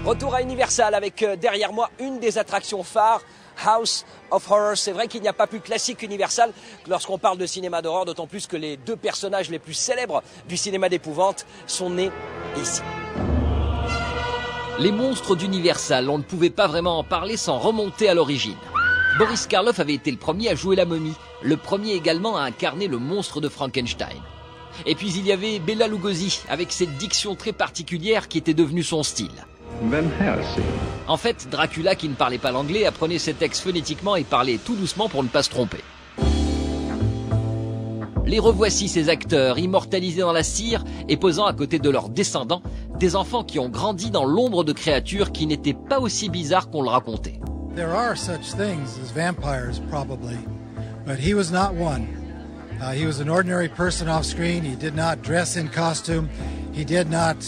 Retour à Universal avec derrière moi une des attractions phares, House of Horror. C'est vrai qu'il n'y a pas plus classique Universal lorsqu'on parle de cinéma d'horreur, d'autant plus que les deux personnages les plus célèbres du cinéma d'épouvante sont nés ici. Les monstres d'Universal, on ne pouvait pas vraiment en parler sans remonter à l'origine. Boris Karloff avait été le premier à jouer la momie, le premier également à incarner le monstre de Frankenstein. Et puis il y avait Bela Lugosi, avec cette diction très particulière qui était devenue son style. En fait, Dracula, qui ne parlait pas l'anglais, apprenait ses textes phonétiquement et parlait tout doucement pour ne pas se tromper. Les revoici, ces acteurs, immortalisés dans la cire et posant à côté de leurs descendants, des enfants qui ont grandi dans l'ombre de créatures qui n'étaient pas aussi bizarres qu'on le racontait. There are such things as vampires, probably, but he was not one. He was an ordinary person off screen. He did not dress in costume. He did not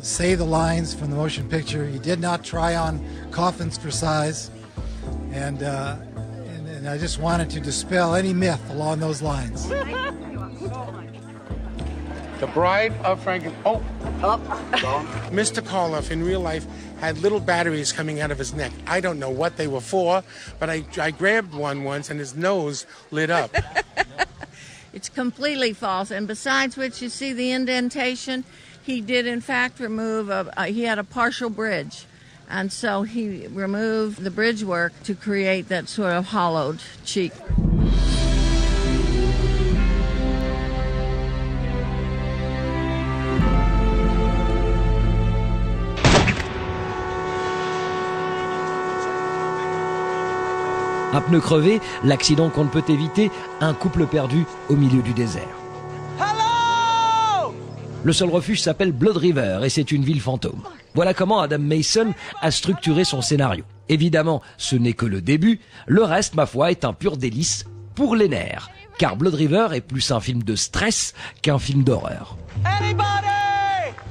say the lines from the motion picture. He did not try on coffins for size. And I just wanted to dispel any myth along those lines. The Bride of Frankenstein. Mr. Karloff in real life had little batteries coming out of his neck. I don't know what they were for, but I grabbed one once and his nose lit up. It's completely false, and besides which, you see the indentation, he did in fact remove, he had a partial bridge, and so he removed the bridge work to create that sort of hollowed cheek. Un pneu crevé, l'accident qu'on ne peut éviter, un couple perdu au milieu du désert. Hello! Le seul refuge s'appelle Blood River et c'est une ville fantôme. Voilà comment Adam Mason a structuré son scénario. Évidemment, ce n'est que le début. Le reste, ma foi, est un pur délice pour les nerfs. Car Blood River est plus un film de stress qu'un film d'horreur. Anybody?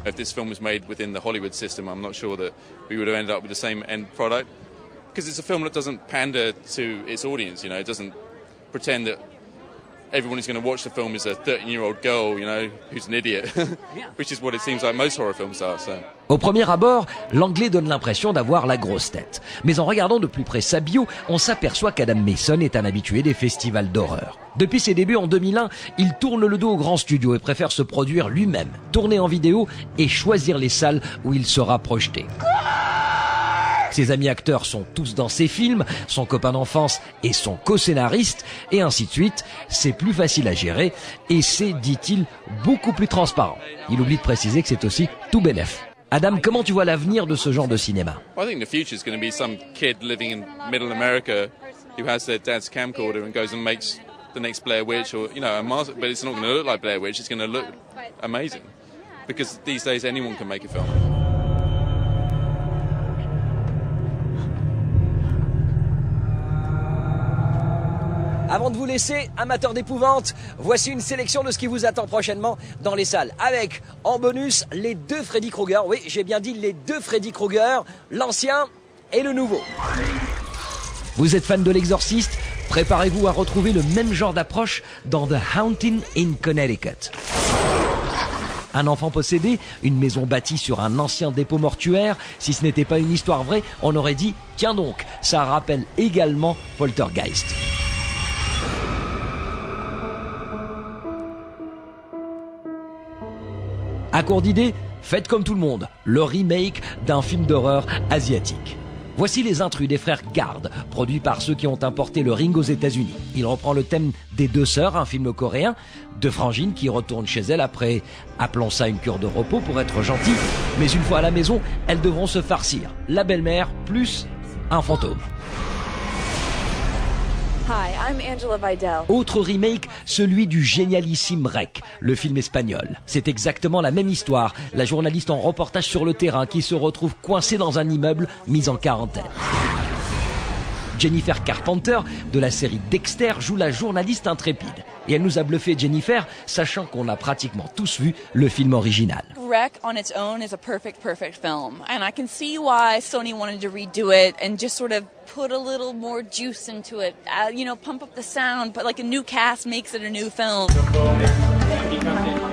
If this film was made within the Hollywood system, I'm not sure that we would have ended up with the same end product. Because it's a film that doesn't pander to its audience, you know, it doesn't pretend that everyone who's going to watch the film is a 13-year-old girl, you know, who's an idiot, which is what it seems like most horror films are. So. Au premier abord, l'anglais donne l'impression d'avoir la grosse tête. Mais en regardant de plus près sa bio, on s'aperçoit qu'Adam Mason est un habitué des festivals d'horreur. Depuis ses débuts en 2001, il tourne le dos aux grands studios et préfère se produire lui-même, tourner en vidéo et choisir les salles où il sera projeté. Ses amis acteurs sont tous dans ses films, son copain d'enfance est son co-scénariste, et ainsi de suite. C'est plus facile à gérer, et c'est, dit-il, beaucoup plus transparent. Il oublie de préciser que c'est aussi tout bénef. Adam, comment tu vois l'avenir de ce genre de cinéma? Well, I think the future is going to be some kid living in middle America who has their dad's camcorder and goes and makes the next Blair Witch, or, you know, but it's not going to look like Blair Witch, it's going to look amazing. Because these days anyone can make a film. Avant de vous laisser, amateurs d'épouvante, voici une sélection de ce qui vous attend prochainement dans les salles. Avec, en bonus, les deux Freddy Krueger. Oui, j'ai bien dit les deux Freddy Krueger, l'ancien et le nouveau. Vous êtes fan de l'Exorciste? Préparez-vous à retrouver le même genre d'approche dans The Haunting in Connecticut. Un enfant possédé, une maison bâtie sur un ancien dépôt mortuaire. Si ce n'était pas une histoire vraie, on aurait dit « Tiens donc, ça rappelle également Poltergeist ». À court d'idées, faites comme tout le monde, le remake d'un film d'horreur asiatique. Voici Les Intrus des frères Gard, produit par ceux qui ont importé le Ring aux États-Unis. Il reprend le thème des deux sœurs, un film coréen, deux frangines qui retournent chez elles après, appelons ça une cure de repos pour être gentil, mais une fois à la maison, elles devront se farcir. La belle-mère plus un fantôme. Hi, I'm Angela Vidal. Autre remake, celui du génialissime Rec, le film espagnol. C'est exactement la même histoire. La journaliste en reportage sur le terrain qui se retrouve coincée dans un immeuble mis en quarantaine. Jennifer Carpenter, de la série Dexter, joue la journaliste intrépide. Et elle nous a bluffé, Jennifer, sachant qu'on a pratiquement tous vu le film original. Rec on its own is a perfect film. And I can see why Sony wanted to redo it and just sort of put a little more juice into it. You know, pump up the sound, but like a new cast makes it a new film.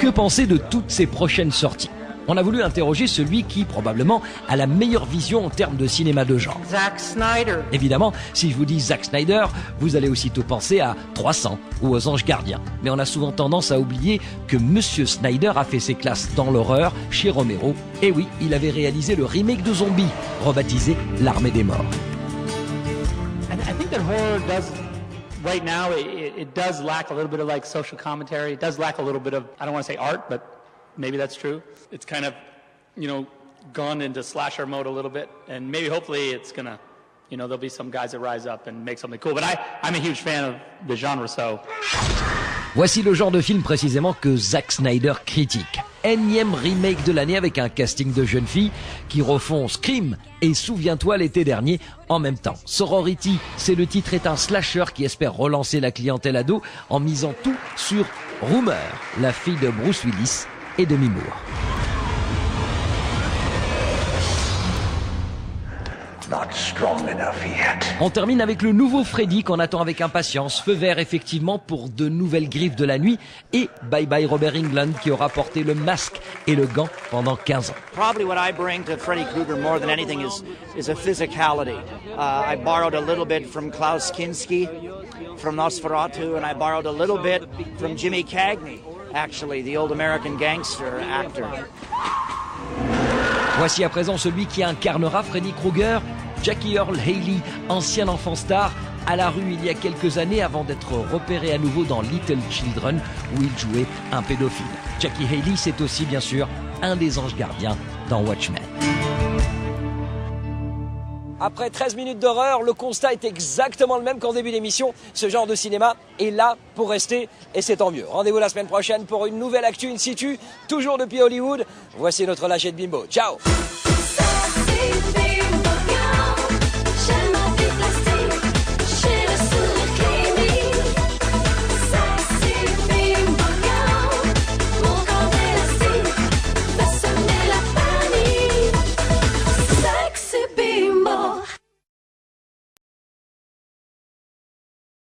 Que penser de toutes ces prochaines sorties ? On a voulu interroger celui qui, probablement, a la meilleure vision en termes de cinéma de genre. Zack Snyder. Évidemment, si je vous dis Zack Snyder, vous allez aussitôt penser à 300 ou aux Anges Gardiens. Mais on a souvent tendance à oublier que Monsieur Snyder a fait ses classes dans l'horreur chez Romero. Et oui, il avait réalisé le remake de Zombie, rebaptisé L'Armée des Morts. I think that horror does, right now, it does lack a little bit of like social commentary. It does lack a little bit of, I don't want to say art, but maybe that's true. It's kind of, gone into slasher mode a little bit, and maybe hopefully it's gonna, there'll be some guys that rise up and make something cool. But I'm a huge fan of the genre, so. Voici le genre de film précisément que Zack Snyder critique. Énième remake de l'année avec un casting de jeunes filles qui refont Scream et Souviens-toi l'été dernier en même temps. Sorority, c'est le titre, est un slasher qui espère relancer la clientèle ado en misant tout sur Rumor, la fille de Bruce Willis et Demi Moore. Not strong enough yet. On termine avec le nouveau Freddy qu'on attend avec impatience. Feu vert effectivement pour de nouvelles griffes de la nuit. Et bye bye Robert Englund qui aura porté le masque et le gant pendant 15 ans. Probably what I bring to Freddy Krueger more than anything is a physicality. I borrowed a little bit from Klaus Kinski, from Nosferatu, and I borrowed a little bit from Jimmy Cagney, actually, the old American gangster actor. Voici à présent celui qui incarnera Freddy Krueger, Jackie Earle Haley, ancien enfant star, à la rue il y a quelques années avant d'être repéré à nouveau dans Little Children où il jouait un pédophile. Jackie Haley, c'est aussi bien sûr un des anges gardiens dans Watchmen. Après 13 minutes d'horreur, le constat est exactement le même qu'en début d'émission. Ce genre de cinéma est là pour rester et c'est tant mieux. Rendez-vous la semaine prochaine pour une nouvelle actu in situ, toujours depuis Hollywood. Voici notre lâcher de bimbo. Ciao!